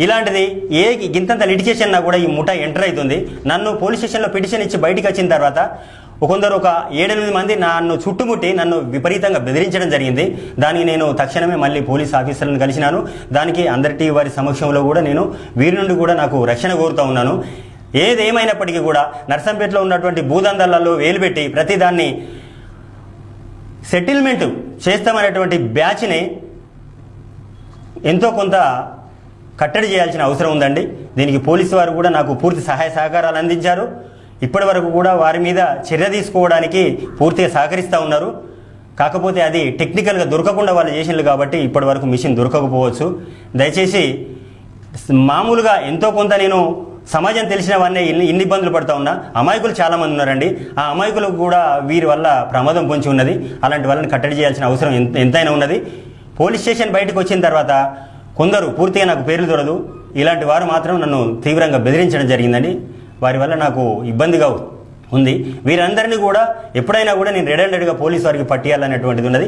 ఇలాంటిది గింతంత లిటిగేషన్ నా కూడా ఈ ముఠా ఎంటర్ అవుతుంది. నన్ను పోలీస్ స్టేషన్లో పిటిషన్ ఇచ్చి బయటికి వచ్చిన తర్వాత కొందరు ఒక 7-8 మంది నన్ను చుట్టుముట్టి నన్ను విపరీతంగా బెదిరించడం జరిగింది. దానికి నేను తక్షణమే మళ్ళీ పోలీస్ ఆఫీసర్లను కలిసినాను. దానికి అందరి వారి సమక్షంలో కూడా నేను వీరి నుండి కూడా నాకు రక్షణ కోరుతూ ఉన్నాను. ఏదేమైనప్పటికీ కూడా నర్సంపేటలో ఉన్నటువంటి భూదందాలలో వేలు పెట్టి ప్రతిదాన్ని సెటిల్మెంట్ చేస్తామనేటువంటి బ్యాచ్ని ఎంతో కొంత కట్టడి చేయాల్సిన అవసరం ఉందండి. దీనికి పోలీసు వారు కూడా నాకు పూర్తి సహాయ సహకారాలు అందించారు. ఇప్పటి వరకు కూడా వారి మీద చర్య తీసుకోవడానికి పూర్తిగా సహకరిస్తూ ఉన్నారు. కాకపోతే అది టెక్నికల్గా దొరకకుండా వాళ్ళు చేసినారు కాబట్టి ఇప్పటి వరకు మిషన్ దొరకకపోవచ్చు. దయచేసి మామూలుగా ఎంతో కొంత నేను సమాజం తెలిసినవన్నీ ఇన్ని ఇబ్బందులు పడుతూ ఉన్నా. అమాయకులు చాలామంది ఉన్నారండి. ఆ అమాయకులకు కూడా వీరి వల్ల ప్రమాదం పొంచి ఉన్నది. అలాంటి వాళ్ళని కట్టడి చేయాల్సిన అవసరం ఎంతైనా ఉన్నది. పోలీస్ స్టేషన్ బయటకు వచ్చిన తర్వాత కొందరు పూర్తిగా నాకు పేర్లు దొరదు, ఇలాంటి వారు మాత్రం నన్ను తీవ్రంగా బెదిరించడం జరిగిందండి. వారి వల్ల నాకు ఇబ్బందిగా ఉంది. వీరందరినీ కూడా ఎప్పుడైనా కూడా నేను రెడ్ హ్యాండెడ్గా పోలీసు వారికి పట్టియాలనేటువంటిది ఉన్నది.